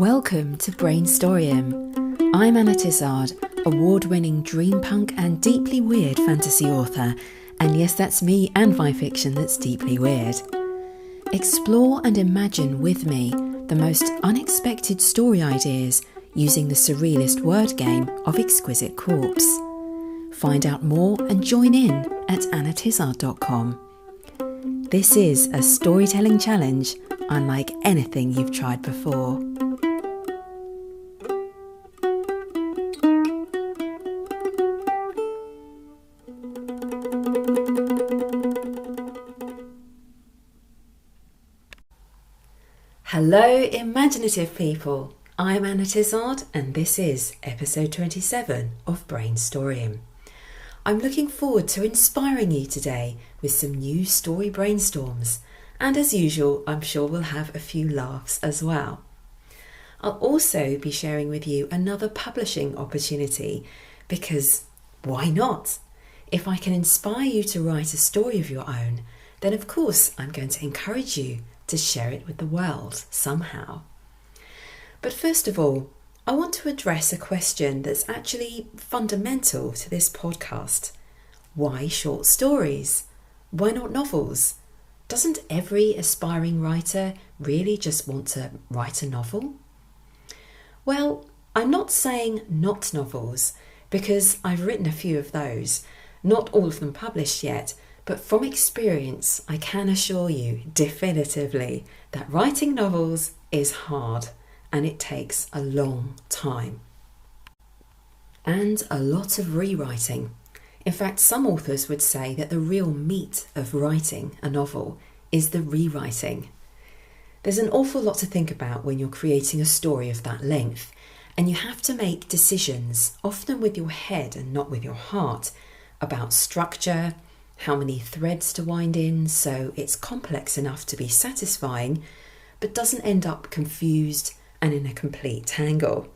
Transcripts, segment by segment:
Welcome to Brainstorium. I'm Anna Tizard, award-winning dreampunk and deeply weird fantasy author. And yes, that's me and my fiction that's deeply weird. Explore and imagine with me the most unexpected story ideas using the surrealist word game of Exquisite Corpse. Find out more and join in at annatizard.com. This is a storytelling challenge unlike anything you've tried before. Hello, imaginative people. I'm Anna Tizard, and this is episode 27 of Brainstorium. I'm looking forward to inspiring you today with some new story brainstorms, and as usual, I'm sure we'll have a few laughs as well. I'll also be sharing with you another publishing opportunity because why not? If I can inspire you to write a story of your own, then of course I'm going to encourage you to share it with the world somehow. But first of all, I want to address a question that's actually fundamental to this podcast. Why short stories? Why not novels? Doesn't every aspiring writer really just want to write a novel? Well, I'm not saying not novels, because I've written a few of those, not all of them published yet, but from experience, I can assure you definitively that writing novels is hard and it takes a long time. And a lot of rewriting. In fact, some authors would say that the real meat of writing a novel is the rewriting. There's an awful lot to think about when you're creating a story of that length, and you have to make decisions, often with your head and not with your heart, about structure, how many threads to wind in so it's complex enough to be satisfying, but doesn't end up confused and in a complete tangle.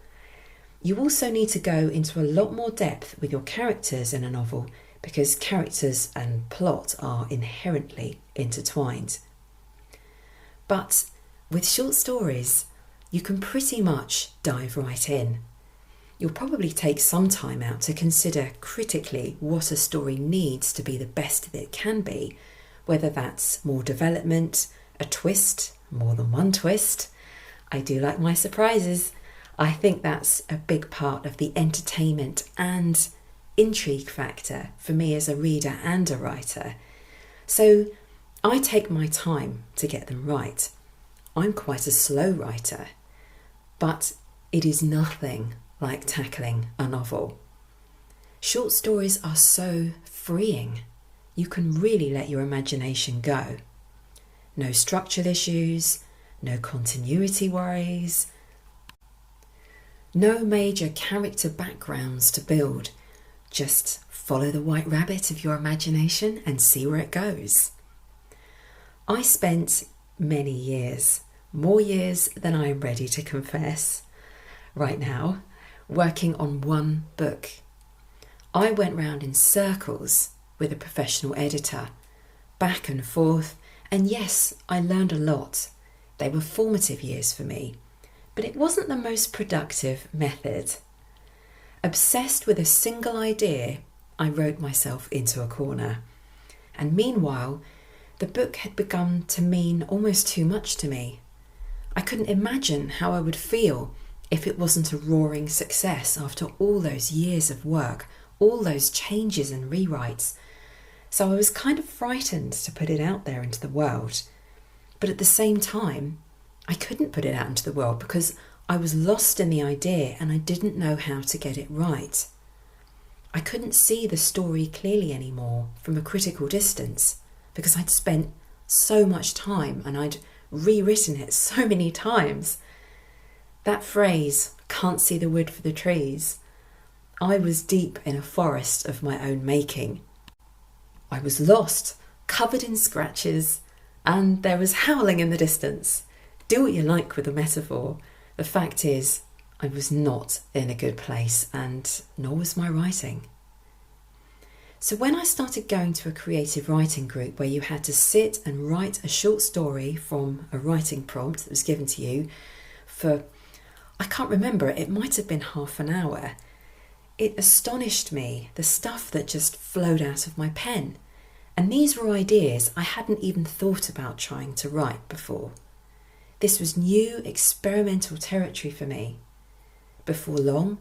You also need to go into a lot more depth with your characters in a novel because characters and plot are inherently intertwined. But with short stories, you can pretty much dive right in. You'll probably take some time out to consider critically what a story needs to be the best that it can be, whether that's more development, a twist, more than one twist. I do like my surprises. I think that's a big part of the entertainment and intrigue factor for me as a reader and a writer. So I take my time to get them right. I'm quite a slow writer, but it is nothing like tackling a novel. Short stories are so freeing. You can really let your imagination go. No structural issues, no continuity worries, no major character backgrounds to build. Just follow the white rabbit of your imagination and see where it goes. I spent many years, more years than I am ready to confess, right now, working on one book. I went round in circles with a professional editor, back and forth, and yes, I learned a lot. They were formative years for me, but it wasn't the most productive method. Obsessed with a single idea, I wrote myself into a corner. And meanwhile, the book had begun to mean almost too much to me. I couldn't imagine how I would feel if it wasn't a roaring success after all those years of work, all those changes and rewrites. So I was kind of frightened to put it out there into the world. But at the same time, I couldn't put it out into the world because I was lost in the idea and I didn't know how to get it right. I couldn't see the story clearly anymore from a critical distance because I'd spent so much time and I'd rewritten it so many times. That phrase, can't see the wood for the trees. I was deep in a forest of my own making. I was lost, covered in scratches, and there was howling in the distance. Do what you like with the metaphor. The fact is, I was not in a good place, and nor was my writing. So when I started going to a creative writing group where you had to sit and write a short story from a writing prompt that was given to you for I can't remember, it might have been half an hour. It astonished me, the stuff that just flowed out of my pen. And these were ideas I hadn't even thought about trying to write before. This was new experimental territory for me. Before long,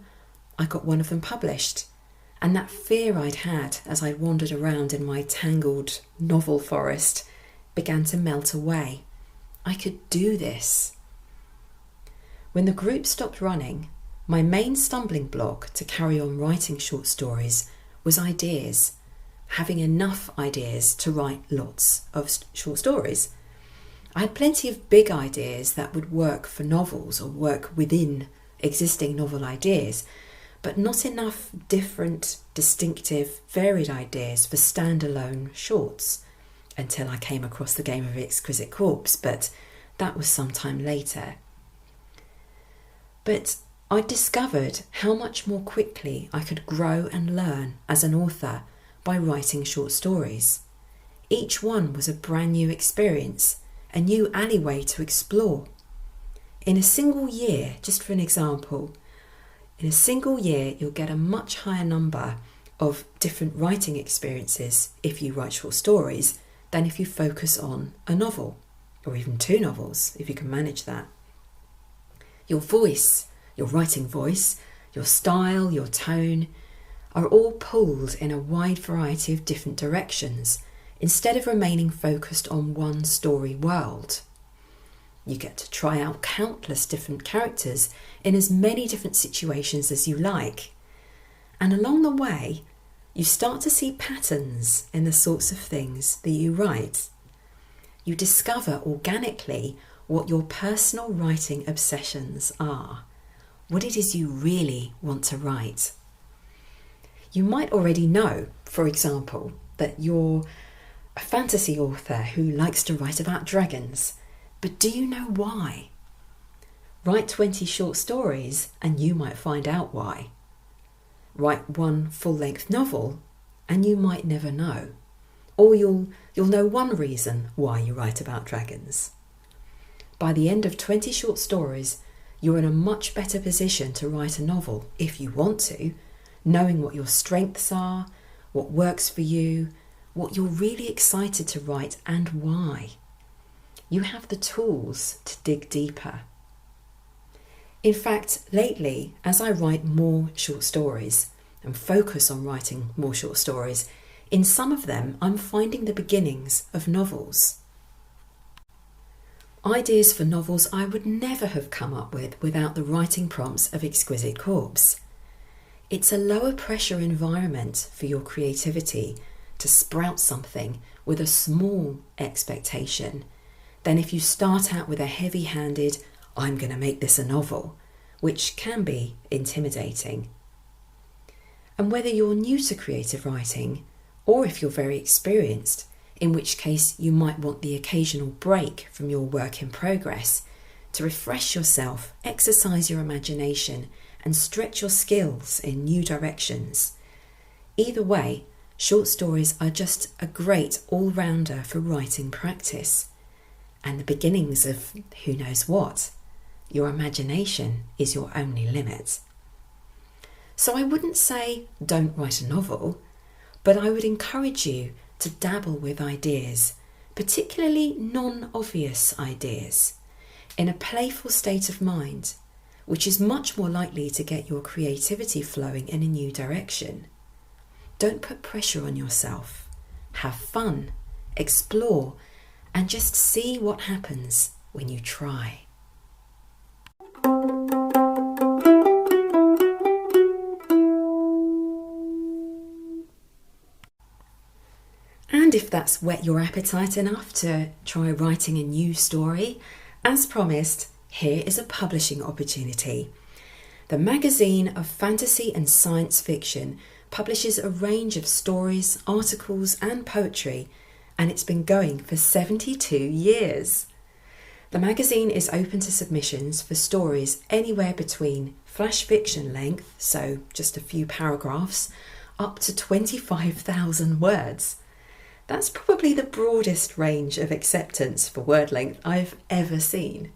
I got one of them published, and that fear I'd had as I wandered around in my tangled novel forest began to melt away. I could do this. When the group stopped running, my main stumbling block to carry on writing short stories was ideas, having enough ideas to write lots of short stories. I had plenty of big ideas that would work for novels or work within existing novel ideas, but not enough different, distinctive, varied ideas for standalone shorts until I came across the game of Exquisite Corpse, but that was some time later. But I discovered how much more quickly I could grow and learn as an author by writing short stories. Each one was a brand new experience, a new alleyway to explore. In a single year, just for an example, in a single year you'll get a much higher number of different writing experiences if you write short stories than if you focus on a novel, or even 2 novels if you can manage that. Your voice, your writing voice, your style, your tone are all pulled in a wide variety of different directions instead of remaining focused on one story world. You get to try out countless different characters in as many different situations as you like. And along the way, you start to see patterns in the sorts of things that you write. You discover organically what your personal writing obsessions are, what it is you really want to write. You might already know, for example, that you're a fantasy author who likes to write about dragons. But do you know why? Write 20 short stories and you might find out why. Write one full-length novel and you might never know. Or you'll know one reason why you write about dragons. By the end of 20 short stories, you're in a much better position to write a novel, if you want to, knowing what your strengths are, what works for you, what you're really excited to write and why. You have the tools to dig deeper. In fact, lately, as I write more short stories and focus on writing more short stories, in some of them I'm finding the beginnings of novels. Ideas for novels I would never have come up with without the writing prompts of Exquisite Corpse. It's a lower pressure environment for your creativity to sprout something with a small expectation than if you start out with a heavy-handed, I'm going to make this a novel, which can be intimidating. And whether you're new to creative writing, or if you're very experienced, in which case you might want the occasional break from your work in progress to refresh yourself, exercise your imagination, and stretch your skills in new directions. Either way, short stories are just a great all-rounder for writing practice. And the beginnings of who knows what. Your imagination is your only limit. So I wouldn't say don't write a novel, but I would encourage you to dabble with ideas, particularly non-obvious ideas, in a playful state of mind, which is much more likely to get your creativity flowing in a new direction. Don't put pressure on yourself. Have fun, explore, and just see what happens when you try. And if that's whet your appetite enough to try writing a new story, as promised, here is a publishing opportunity. The magazine of fantasy and science fiction publishes a range of stories, articles, and poetry, and it's been going for 72 years. The magazine is open to submissions for stories anywhere between flash fiction length, so just a few paragraphs, up to 25,000 words. That's probably the broadest range of acceptance for word length I've ever seen.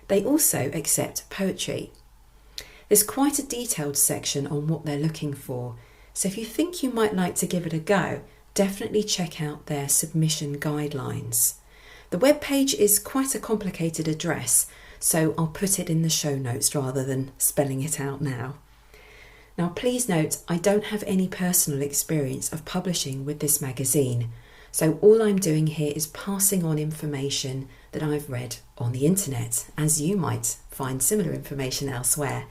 They also accept poetry, There's quite a detailed section on what they're looking for, so if you think you might like to give it a go, definitely check out their submission guidelines. The webpage is quite a complicated address, so I'll put it in the show notes rather than spelling it out now. Now please note, I don't have any personal experience of publishing with this magazine, so all I'm doing here is passing on information that I've read on the internet, as you might find similar information elsewhere.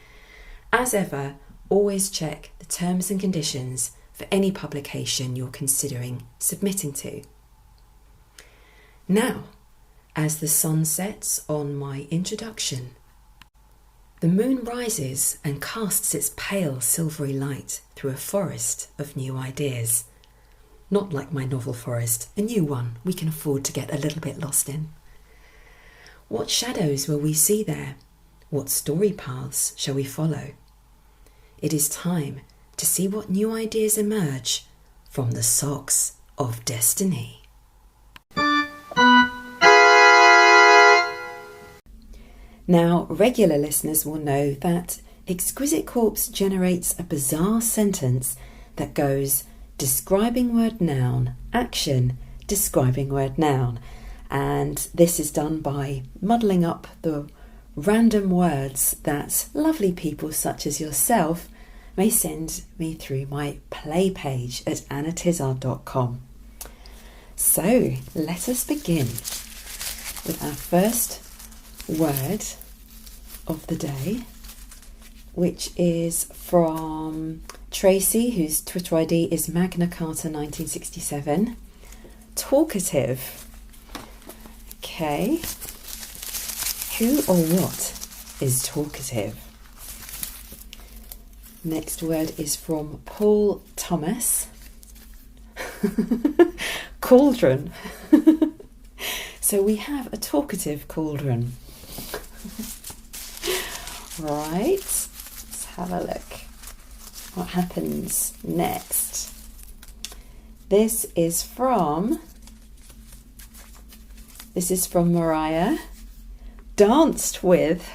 As ever, always check the terms and conditions for any publication you're considering submitting to. Now, as the sun sets on my introduction, the moon rises and casts its pale silvery light through a forest of new ideas. Not like my novel forest, a new one we can afford to get a little bit lost in. What shadows will we see there? What story paths shall we follow? It is time to see what new ideas emerge from the socks of destiny. Now, regular listeners will know that Exquisite Corpse generates a bizarre sentence that goes describing word noun, action, describing word noun. And this is done by muddling up the random words that lovely people such as yourself may send me through my play page at annatizard.com. So let us begin with our first word of the day, which is from Tracy, whose Twitter ID is Magna Carta 1967. Talkative. Okay. Who or what is talkative? Next word is from Paul Thomas. Cauldron. So we have a talkative cauldron. Right, let's have a look. What happens next? This is from Mariah. Danced with.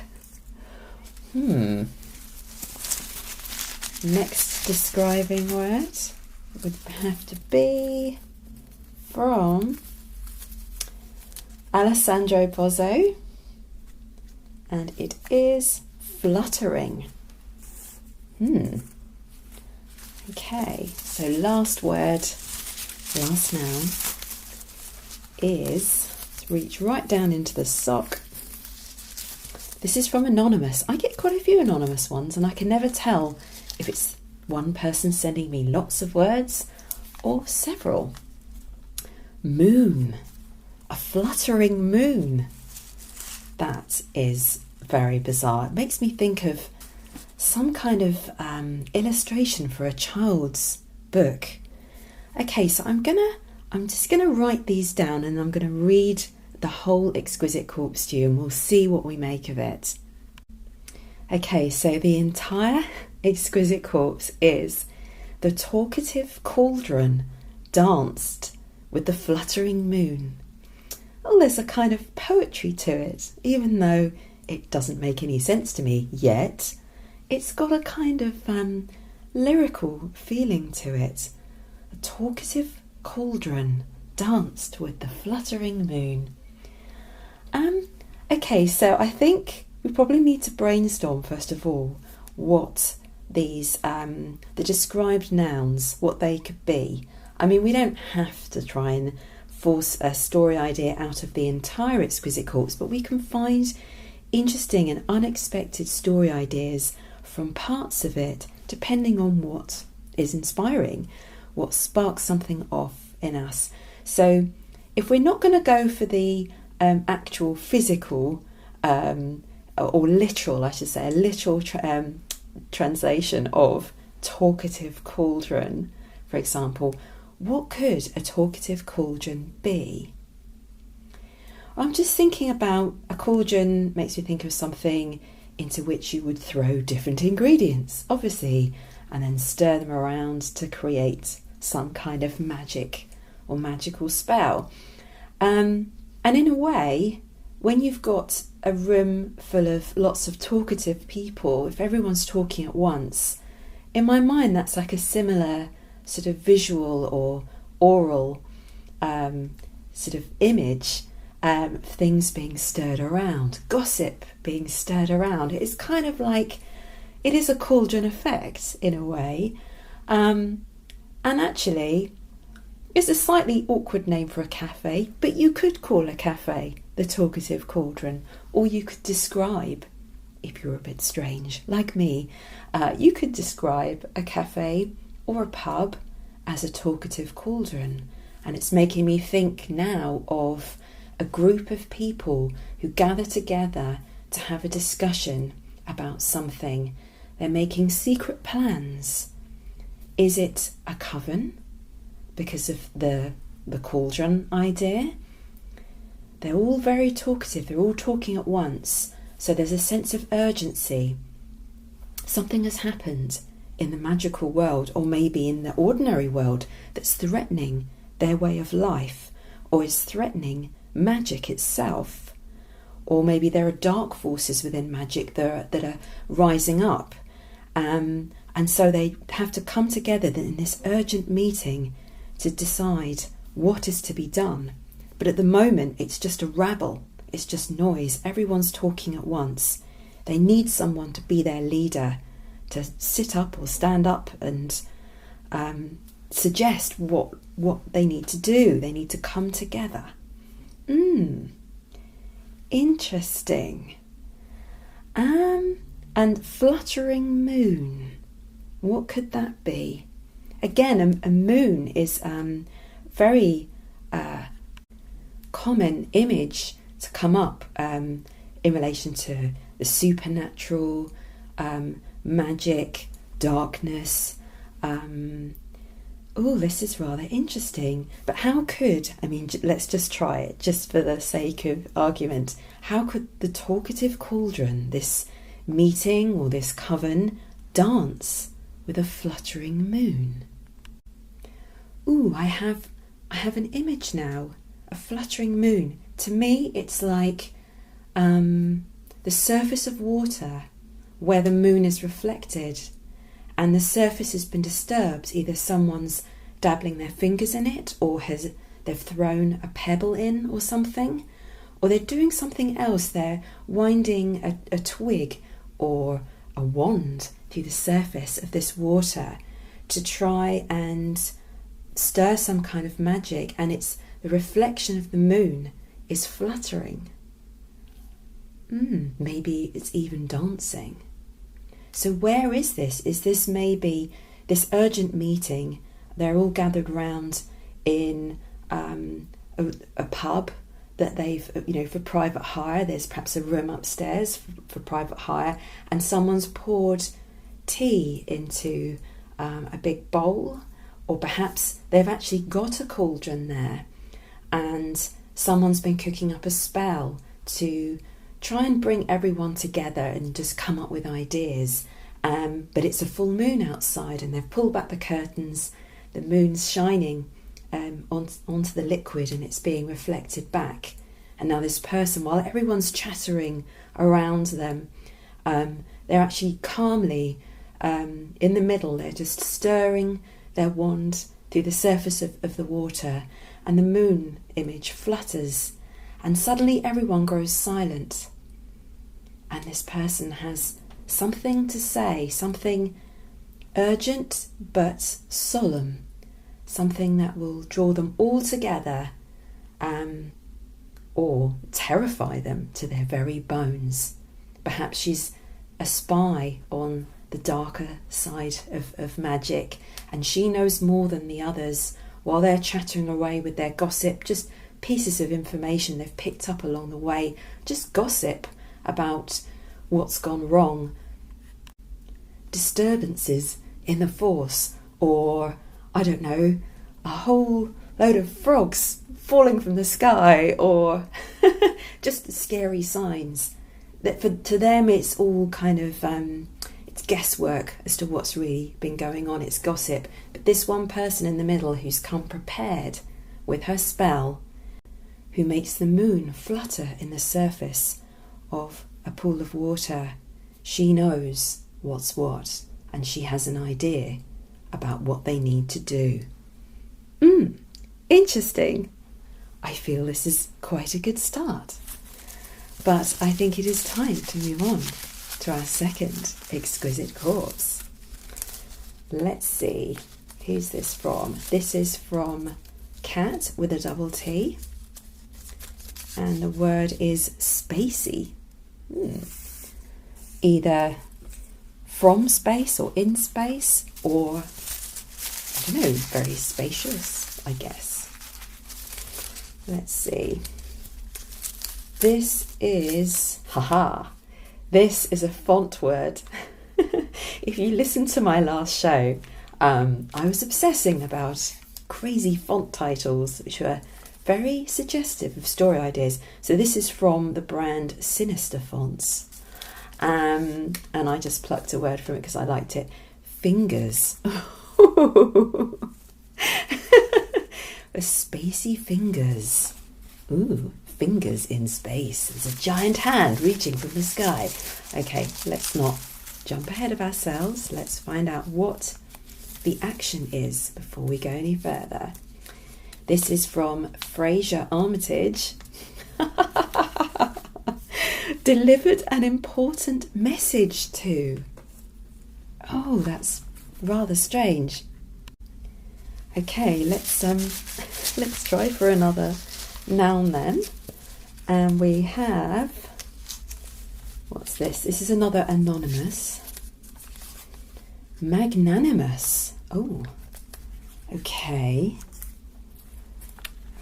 Next describing word would have to be from Alessandro Pozzo, and it is fluttering. Okay, so last word, last noun is, let's reach right down into the sock. This is from Anonymous. I get quite a few anonymous ones and I can never tell if it's one person sending me lots of words or several. Moon. A fluttering moon. That is very bizarre. It makes me think of some kind of illustration for a child's book. Okay, so I'm just gonna write these down and I'm gonna read the whole Exquisite Corpse to you and we'll see what we make of it. Okay, so the entire Exquisite Corpse is the talkative cauldron danced with the fluttering moon. Oh, there's a kind of poetry to it, even though it doesn't make any sense to me yet. It's got a kind of lyrical feeling to it. A talkative cauldron danced with the fluttering moon. Okay, so I think we probably need to brainstorm first of all what these, the described nouns, what they could be. I mean, we don't have to try and force a story idea out of the entire Exquisite Corpse, but we can find interesting and unexpected story ideas from parts of it, depending on what is inspiring, what sparks something off in us. So if we're not going to go for the actual physical or literal, I should say, a literal translation of talkative cauldron, for example, what could a talkative cauldron be? I'm just thinking about a cauldron makes me think of something into which you would throw different ingredients, obviously, and then stir them around to create some kind of magic or magical spell. And in a way, when you've got a room full of lots of talkative people, if everyone's talking at once, in my mind that's like a similar sort of visual or oral sort of image, things being stirred around, gossip being stirred around. It's kind of like, it is a cauldron effect in a way. And actually, it's a slightly awkward name for a cafe, but you could call a cafe the talkative cauldron, or you could describe, if you're a bit strange like me, you could describe a cafe or a pub as a talkative cauldron. And it's making me think now of a group of people who gather together to have a discussion about something. They're making secret plans. Is it a coven because of the cauldron idea? They're all very talkative. They're all talking at once. So there's a sense of urgency. Something has happened in the magical world, or maybe in the ordinary world, that's threatening their way of life, or is threatening magic itself. Or maybe there are dark forces within magic that are rising up. And so they have to come together in this urgent meeting to decide what is to be done. But at the moment, it's just a rabble. It's just noise. Everyone's talking at once. They need someone to be their leader, to sit up or stand up and suggest what they need to do. They need to come together. Interesting. And fluttering moon. What could that be? Again, a moon is very common image to come up in relation to the supernatural, magic, darkness. This is rather interesting. But how could, let's just try it, just for the sake of argument. How could the talkative cauldron, this meeting or this coven, dance with a fluttering moon? I have an image now, a fluttering moon. To me, it's like the surface of water where the moon is reflected, and the surface has been disturbed. Either someone's dabbling their fingers in it, or they've thrown a pebble in or something, or they're doing something else. They're winding a twig or a wand through the surface of this water to try and stir some kind of magic, and it's the reflection of the moon is fluttering. Maybe it's even dancing. So where is this? Is this maybe this urgent meeting? They're all gathered round in a pub that they've, for private hire. There's perhaps a room upstairs for private hire, and someone's poured tea into a big bowl, or perhaps they've actually got a cauldron there, and someone's been cooking up a spell to try and bring everyone together and just come up with ideas. But it's a full moon outside, and they've pulled back the curtains. The moon's shining onto the liquid, and it's being reflected back. And now this person, while everyone's chattering around them, they're actually calmly in the middle. They're just stirring their wand through the surface of the water, and the moon image flutters, and suddenly everyone grows silent. And this person has something to say, something urgent but solemn, something that will draw them all together, or terrify them to their very bones. Perhaps she's a spy on the darker side of magic, and she knows more than the others, while they're chattering away with their gossip, just pieces of information they've picked up along the way, just gossip about what's gone wrong, disturbances in the force, or, I don't know, a whole load of frogs falling from the sky, or just scary signs. That to them it's all kind of it's guesswork as to what's really been going on. It's gossip. But this one person in the middle who's come prepared with her spell, who makes the moon flutter in the surface of a pool of water. She knows what's what, and she has an idea about what they need to do. Interesting. I feel this is quite a good start. But I think it is time to move on to our second exquisite corpse. Let's see, who's this from? This is from Cat with a double T. And the word is spacey. Either from space or in space, or, I don't know, very spacious, I guess. Let's see. This is, this is a font word. If you listen to my last show, I was obsessing about crazy font titles, which were very suggestive of story ideas. So this is from the brand Sinister Fonts. And I just plucked a word from it because I liked it. Fingers. A spacey fingers. Ooh, fingers in space. There's a giant hand reaching from the sky. Okay, let's not jump ahead of ourselves. Let's find out what the action is before we go any further. This is from Fraser Armitage. Delivered an important message to. Oh, that's rather strange. Okay, let's try for another noun then. And we have, what's this? This is another anonymous. Magnanimous. Oh, okay.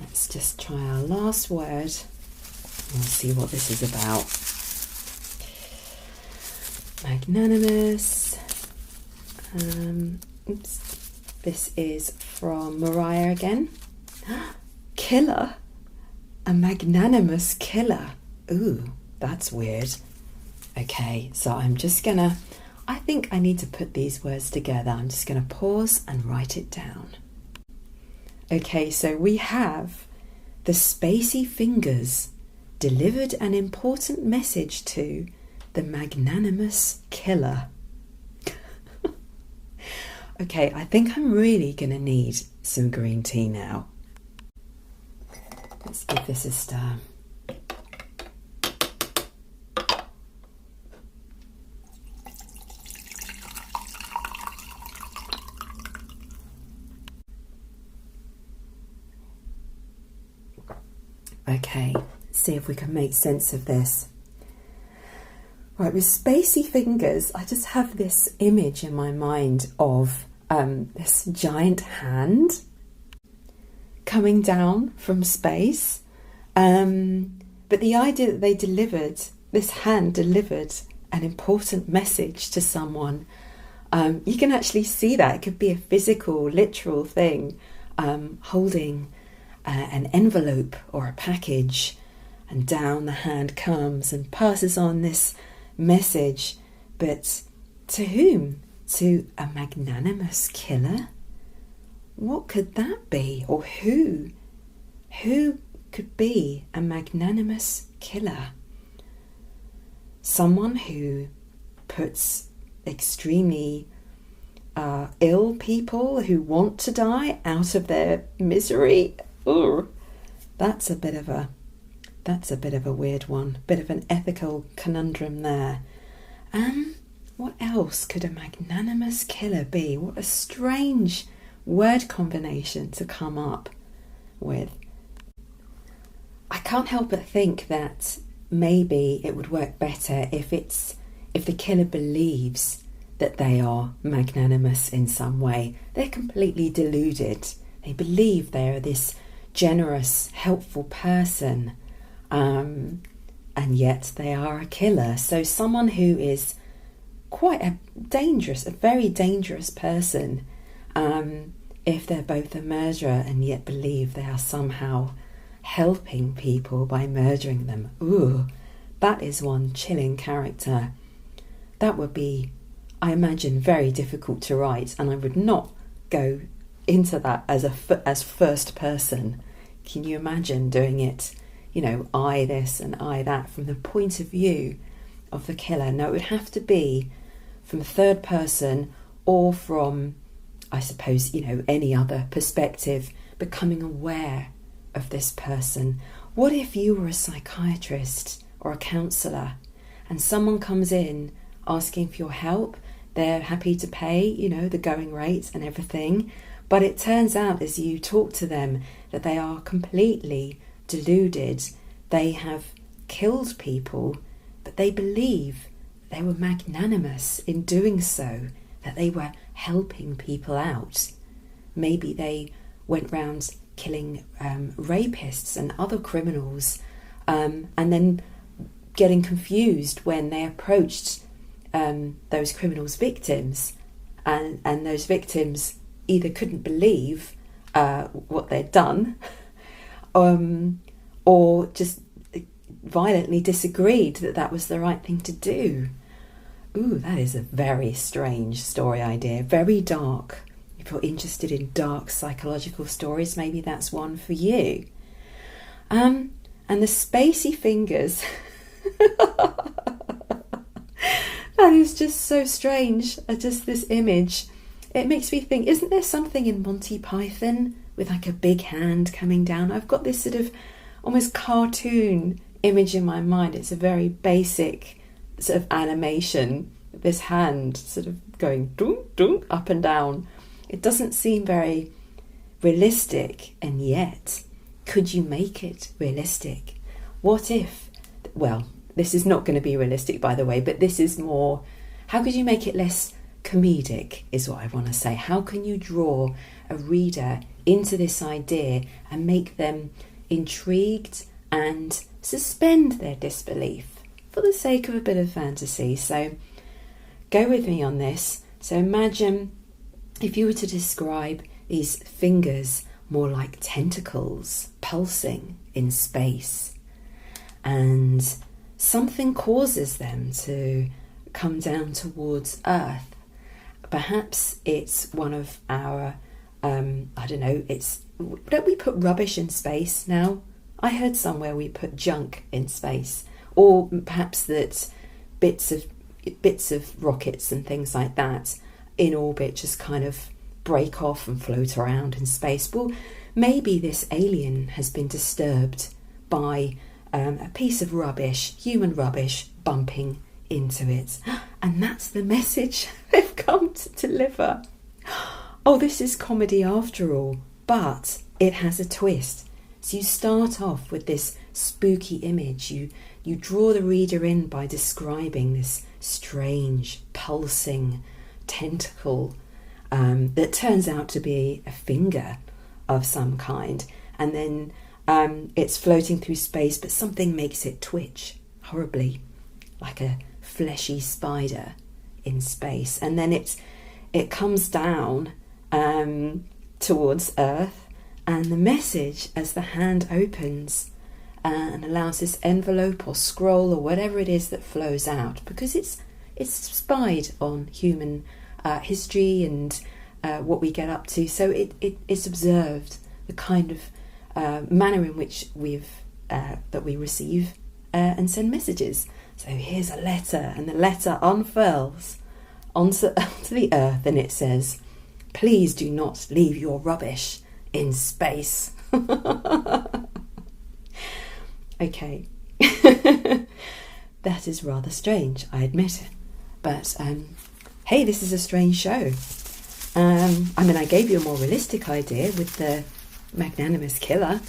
Let's just try our last word. We'll see what this is about. Magnanimous. This is from Mariah again. Killer. A magnanimous killer. Ooh, that's weird. Okay, so I'm just gonna, I think I need to put these words together. I'm just gonna pause and write it down. Okay, so we have the spacey fingers delivered an important message to the magnanimous killer. Okay, I think I'm really going to need some green tea now. Let's give this a stir. Okay, see if we can make sense of this. Right, with spacey fingers, I just have this image in my mind of this giant hand coming down from space. But the idea that this hand delivered an important message to someone, you can actually see that. It could be a physical, literal thing, holding an envelope or a package, and down the hand comes and passes on this message. But to whom? To a magnanimous killer? What could that be? Or who? Who could be a magnanimous killer? Someone who puts extremely ill people who want to die out of their misery. Ooh, that's a bit of a weird one. Bit of an ethical conundrum there. What else could a magnanimous killer be? What a strange word combination to come up with. I can't help but think that maybe it would work better if the killer believes that they are magnanimous in some way. They're completely deluded. They believe they are this generous, helpful person, and yet they are a killer. So someone who is quite a very dangerous person, if they're both a murderer and yet believe they are somehow helping people by murdering them. Ooh, that is one chilling character. That would be, I imagine, very difficult to write, and I would not go into that as first person. Can you imagine doing it, eye this and eye that from the point of view of the killer. No, it would have to be from a third person or from, I suppose, any other perspective, becoming aware of this person. What if you were a psychiatrist or a counsellor and someone comes in asking for your help? They're happy to pay, the going rate and everything. But it turns out as you talk to them that they are completely deluded. They have killed people, but they believe they were magnanimous in doing so, that they were helping people out. Maybe they went round killing rapists and other criminals, and then getting confused when they approached those criminals' victims, and those victims either couldn't believe what they'd done, or just violently disagreed that was the right thing to do. Ooh, that is a very strange story idea, very dark. If you're interested in dark psychological stories, maybe that's one for you. And the spacey fingers. That is just so strange. Just this image. It makes me think, isn't there something in Monty Python with like a big hand coming down? I've got this sort of almost cartoon image in my mind. It's a very basic sort of animation. This hand sort of going dunk, dunk, up and down. It doesn't seem very realistic, and yet, could you make it realistic? What if, well, this is not going to be realistic, by the way, but this is more, how could you make it less comedic, is what I want to say. How can you draw a reader into this idea and make them intrigued and suspend their disbelief for the sake of a bit of fantasy? So go with me on this. So imagine if you were to describe these fingers more like tentacles pulsing in space, and something causes them to come down towards Earth. Perhaps it's one of our, don't we put rubbish in space now? I heard somewhere we put junk in space, or perhaps that bits of rockets and things like that in orbit just kind of break off and float around in space. Well, maybe this alien has been disturbed by a piece of rubbish, human rubbish, bumping into it. And that's the message they've come to deliver. Oh, this is comedy after all, but it has a twist. So you start off with this spooky image. You draw the reader in by describing this strange, pulsing tentacle that turns out to be a finger of some kind. And then it's floating through space, but something makes it twitch horribly, like a fleshy spider in space. And then it comes down towards Earth, and the message, as the hand opens and allows this envelope or scroll or whatever it is that flows out, because it's spied on human history and what we get up to. So it's observed the kind of manner in which that we receive and send messages. So here's a letter, and the letter unfurls onto the Earth, and it says, "Please do not leave your rubbish in space." Okay. That is rather strange, I admit it. But hey, this is a strange show. I gave you a more realistic idea with the magnanimous killer.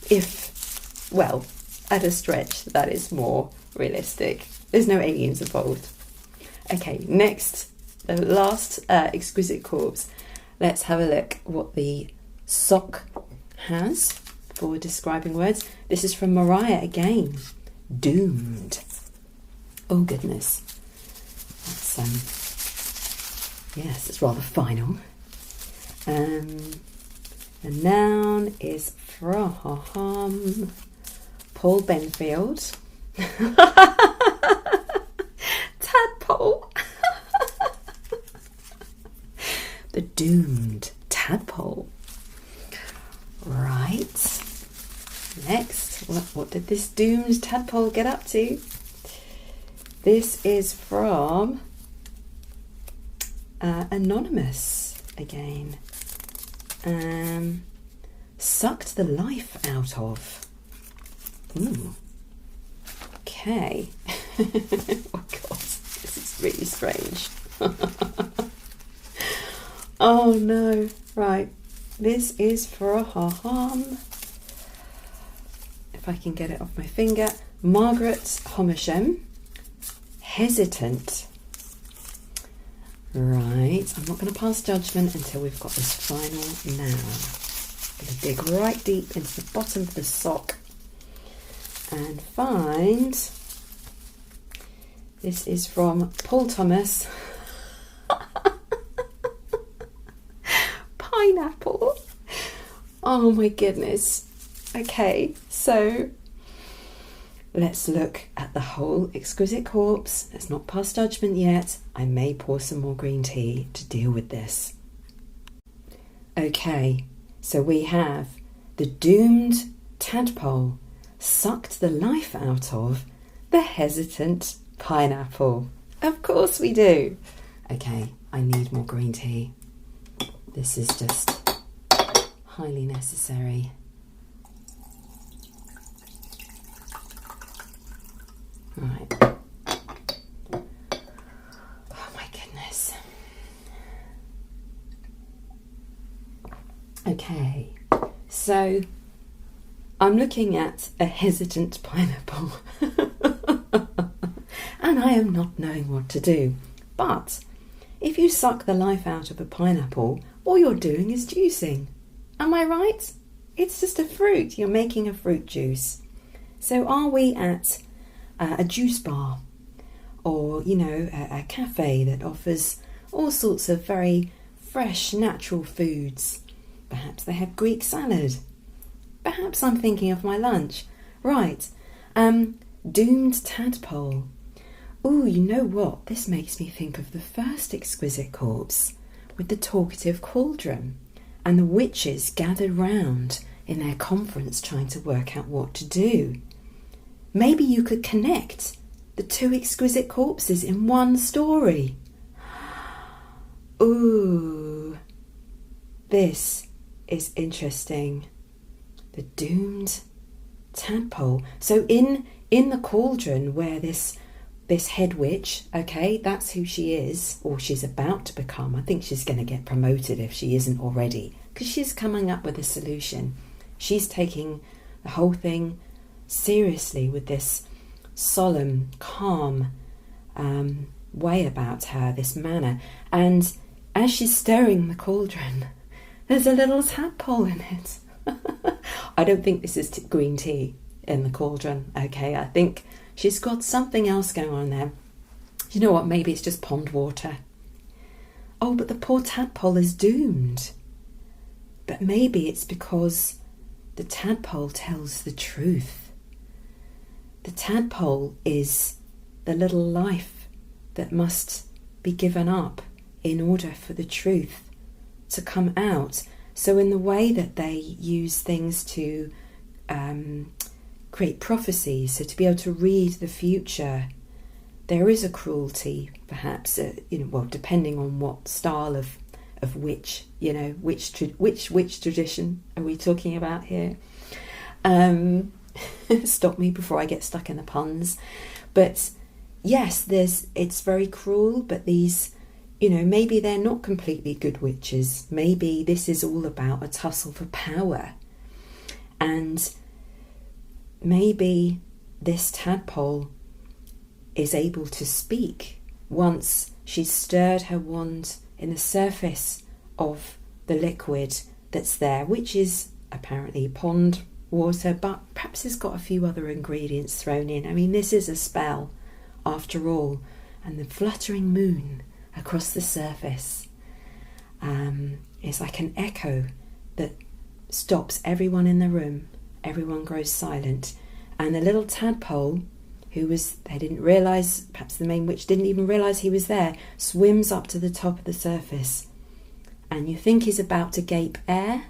If, well, at a stretch, that is more realistic. There's no aliens involved. Okay, next, the last Exquisite Corpse. Let's have a look what the sock has for describing words. This is from Mariah again. Doomed. Oh goodness. That's yes, it's rather final. The noun is from Paul Benfield. Tadpole. The doomed tadpole. Right. Next, what did this doomed tadpole get up to? This is from Anonymous again. Sucked the life out of. Ooh. Okay. Oh God, this is really strange. Oh no. Right. This is from, if I can get it off my finger, Margaret Homersham. Hesitant. Right, I'm not going to pass judgment until we've got this final noun. I'm going to dig right deep into the bottom of the sock and find, this is from Paul Thomas. Pineapple. Oh my goodness. Okay, so let's look at the whole Exquisite Corpse. Let's not pass judgment yet. I may pour some more green tea to deal with this. Okay, so we have the doomed tadpole sucked the life out of the hesitant pineapple. Of course we do. Okay, I need more green tea. This is just highly necessary. Right. Oh my goodness. Okay, so I'm looking at a hesitant pineapple and I am not knowing what to do. But if you suck the life out of a pineapple, all you're doing is juicing. Am I right? It's just a fruit. You're making a fruit juice. So are we at a juice bar, or a cafe that offers all sorts of very fresh natural foods? Perhaps they have Greek salad. Perhaps I'm thinking of my lunch. Right, doomed tadpole. Ooh, you know what? This makes me think of the first Exquisite Corpse with the talkative cauldron and the witches gathered round in their conference trying to work out what to do. Maybe you could connect the two Exquisite Corpses in one story. Ooh, this is interesting. The doomed tadpole. So in the cauldron where this head witch, okay, that's who she is, or she's about to become. I think she's going to get promoted if she isn't already, because she's coming up with a solution. She's taking the whole thing seriously with this solemn, calm way about her, this manner. And as she's stirring the cauldron, there's a little tadpole in it. I don't think this is green tea in the cauldron, okay? I think she's got something else going on there. You know what? Maybe it's just pond water. Oh, but the poor tadpole is doomed. But maybe it's because the tadpole tells the truth. The tadpole is the little life that must be given up in order for the truth to come out. So in the way that they use things to create prophecies, so to be able to read the future, there is a cruelty, perhaps, depending on what style of witch, which tradition are we talking about here? Stop me before I get stuck in the puns. But yes, it's very cruel, but these, maybe they're not completely good witches. Maybe this is all about a tussle for power. And maybe this tadpole is able to speak once she's stirred her wand in the surface of the liquid that's there, which is apparently pond water, but perhaps it's got a few other ingredients thrown in. I mean, this is a spell after all. And the fluttering moon across the surface is like an echo that stops everyone in the room. Everyone grows silent, and the little tadpole, they didn't realise, perhaps the main witch didn't even realise he was there, swims up to the top of the surface. And you think he's about to gape air,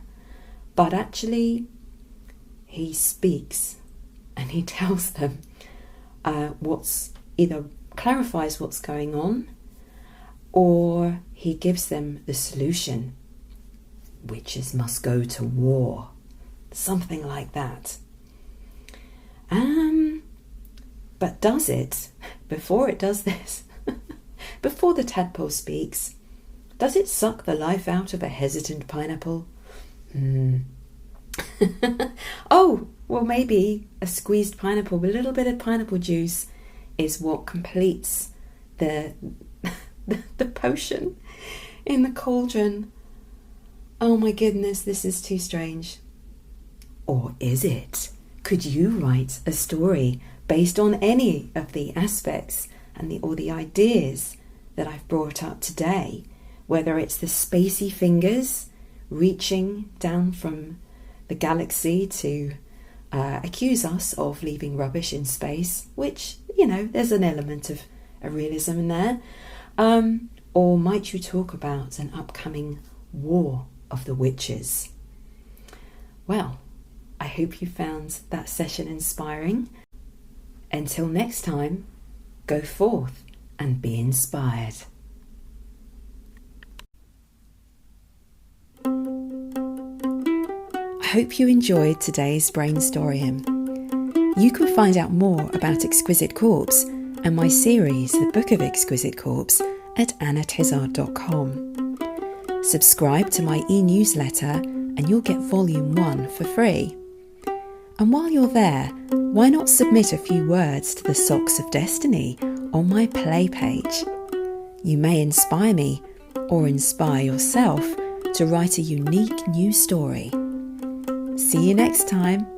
but actually he speaks. and he tells them what's either clarifies what's going on, or he gives them the solution. Witches must go to war. Something like that. But does it, before it does this, before the tadpole speaks, does it suck the life out of a hesitant pineapple? Oh, well, maybe a squeezed pineapple with a little bit of pineapple juice is what completes the potion in the cauldron. Oh my goodness, this is too strange. Or is it? Could you write a story based on any of the aspects or the ideas that I've brought up today? Whether it's the spacey fingers reaching down from the galaxy to accuse us of leaving rubbish in space, which, there's an element of a realism in there. Or might you talk about an upcoming war of the witches? Well, I hope you found that session inspiring. Until next time, go forth and be inspired. I hope you enjoyed today's Brainstorium. You can find out more about Exquisite Corpse and my series, The Book of Exquisite Corpse, at annatizard.com. Subscribe to my e-newsletter and you'll get Volume 1 for free. And while you're there, why not submit a few words to the Socks of Destiny on my play page? You may inspire me or inspire yourself to write a unique new story. See you next time.